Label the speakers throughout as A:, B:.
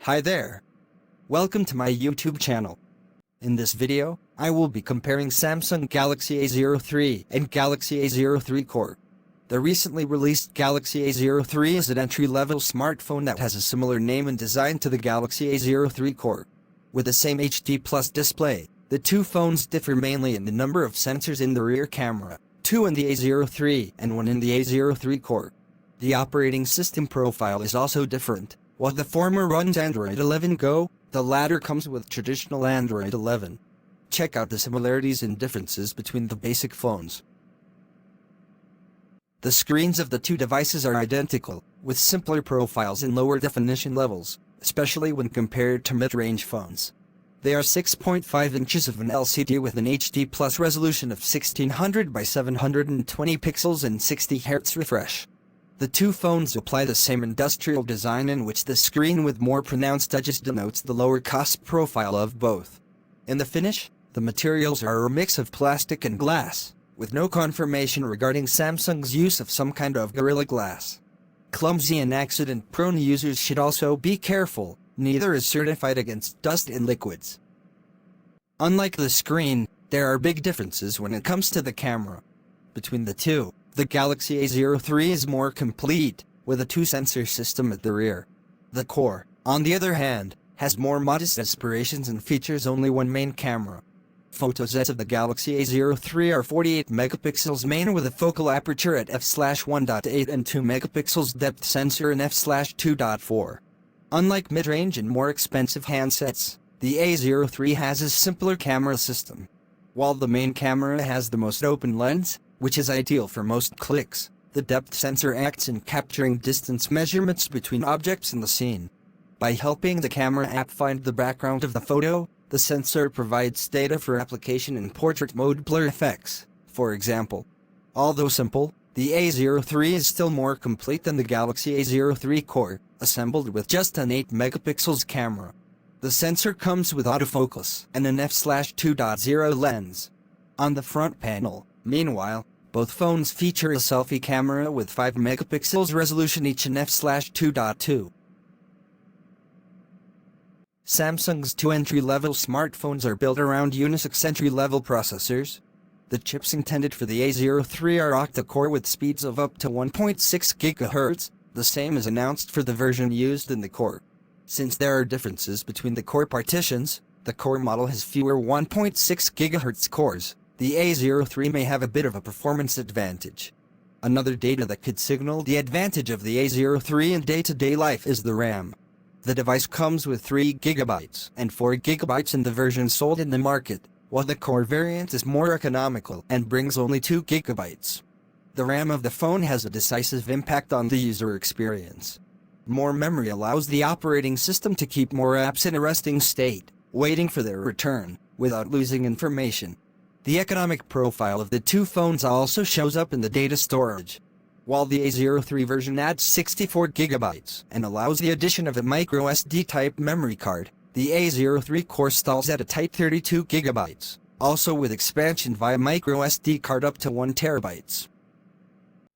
A: Hi there. Welcome to my YouTube channel. In this video, I will be comparing Samsung Galaxy A03 and Galaxy A03 Core. The recently released Galaxy A03 is an entry-level smartphone that has a similar name and design to the Galaxy A03 Core. With the same HD Plus display, the two phones differ mainly in the number of sensors in the rear camera, 2 in the A03 and 1 in the A03 Core. The operating system profile is also different. While the former runs Android 11 Go, the latter comes with traditional Android 11. Check out the similarities and differences between the basic phones. The screens of the two devices are identical, with simpler profiles and lower definition levels, especially when compared to mid-range phones. They are 6.5 inches of an LCD with an HD Plus resolution of 1600 by 720 pixels and 60 Hz refresh. The two phones apply the same industrial design in which the screen with more pronounced edges denotes the lower cost profile of both. In the finish, the materials are a mix of plastic and glass, with no confirmation regarding Samsung's use of some kind of Gorilla Glass. Clumsy and accident-prone users should also be careful, neither is certified against dust and liquids. Unlike the screen, there are big differences when it comes to the camera. Between the two, the Galaxy A03 is more complete, with a two-sensor system at the rear. The Core, on the other hand, has more modest aspirations and features only one main camera. Photos of the Galaxy A03 are 48 megapixels main with a focal aperture at f/1.8 and 2 megapixels depth sensor in f/2.4. Unlike mid-range and more expensive handsets, the A03 has a simpler camera system. While the main camera has the most open lens, which is ideal for most clicks, the depth sensor acts in capturing distance measurements between objects in the scene. By helping the camera app find the background of the photo, the sensor provides data for application in portrait mode blur effects, for example. Although simple, the A03 is still more complete than the Galaxy A03 Core, assembled with just an 8 megapixels camera. The sensor comes with autofocus and an f/2.0 lens. On the front panel, meanwhile, both phones feature a selfie camera with 5 megapixels resolution each and f/2.2. Samsung's two entry-level smartphones are built around unisex entry-level processors. The chips intended for the A03 are octa-core with speeds of up to 1.6 GHz, the same as announced for the version used in the Core. Since there are differences between the core partitions, the Core model has fewer 1.6 GHz cores. The A03 may have a bit of a performance advantage. Another data that could signal the advantage of the A03 in day-to-day life is the RAM. The device comes with 3 GB and 4 GB in the version sold in the market, while the Core variant is more economical and brings only 2 GB. The RAM of the phone has a decisive impact on the user experience. More memory allows the operating system to keep more apps in a resting state, waiting for their return, without losing information. The economic profile of the two phones also shows up in the data storage. While the A03 version adds 64 GB and allows the addition of a microSD type memory card, the A03 Core stalls at a tight 32 GB, also with expansion via microSD card up to 1 TB.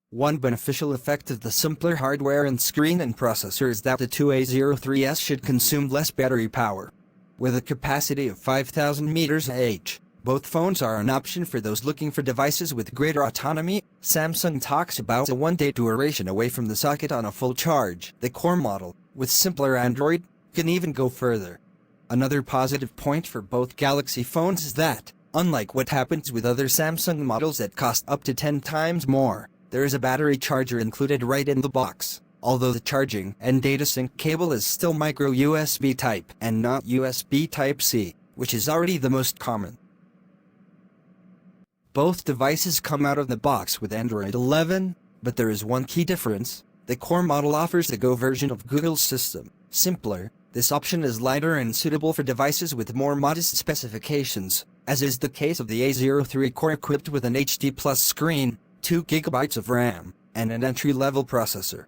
A: One beneficial effect of the simpler hardware and screen and processor is that the two A03s should consume less battery power. With a capacity of 5,000 mAh, both phones are an option for those looking for devices with greater autonomy. Samsung talks about a one-day duration away from the socket on a full charge. The Core model, with simpler Android, can even go further. Another positive point for both Galaxy phones is that, unlike what happens with other Samsung models that cost up to 10 times more, there is a battery charger included right in the box, although the charging and data sync cable is still micro USB type and not USB Type-C, which is already the most common. Both devices come out of the box with Android 11, but there is one key difference. The Core model offers the Go version of Google's system. Simpler, this option is lighter and suitable for devices with more modest specifications, as is the case of the A03 Core equipped with an HD Plus screen, 2 GB of RAM, and an entry-level processor.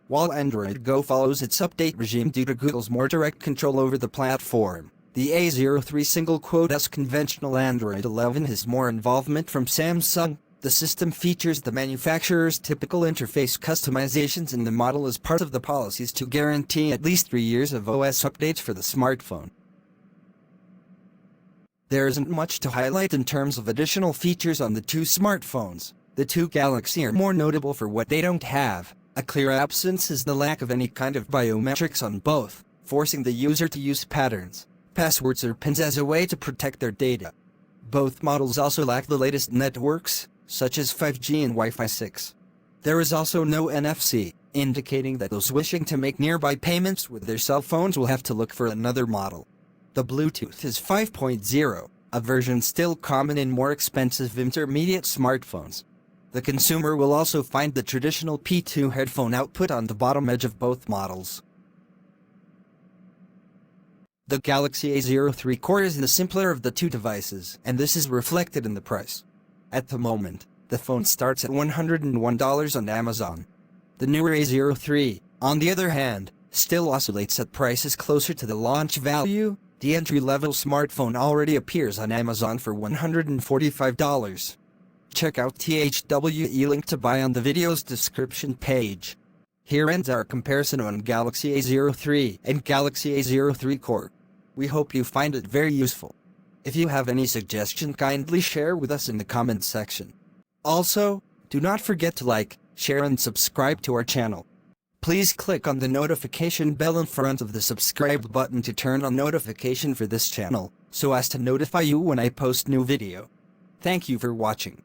A: While Android Go follows its update regime due to Google's more direct control over the platform, the A03 single-quote-S conventional Android 11 has more involvement from Samsung. The system features the manufacturer's typical interface customizations, and the model is part of the policies to guarantee at least 3 years of OS updates for the smartphone. There isn't much to highlight in terms of additional features on the two smartphones. The two Galaxy are more notable for what they don't have. A clear absence is the lack of any kind of biometrics on both, forcing the user to use patterns, passwords or pins as a way to protect their data. Both models also lack the latest networks, such as 5G and Wi-Fi 6. There is also no NFC, indicating that those wishing to make nearby payments with their cell phones will have to look for another model. The Bluetooth is 5.0, a version still common in more expensive intermediate smartphones. The consumer will also find the traditional P2 headphone output on the bottom edge of both models. The Galaxy A03 Core is the simpler of the two devices, and this is reflected in the price. At the moment, the phone starts at $101 on Amazon. The newer A03, on the other hand, still oscillates at prices closer to the launch value. The entry-level smartphone already appears on Amazon for $145. Check out THWE link to buy on the video's description page. Here ends our comparison on Galaxy A03 and Galaxy A03 Core. We hope you find it very useful. If you have any suggestion, kindly share with us in the comments section. Also, do not forget to like, share and subscribe to our channel. Please click on the notification bell in front of the subscribe button to turn on notification for this channel, so as to notify you when I post new video. Thank you for watching.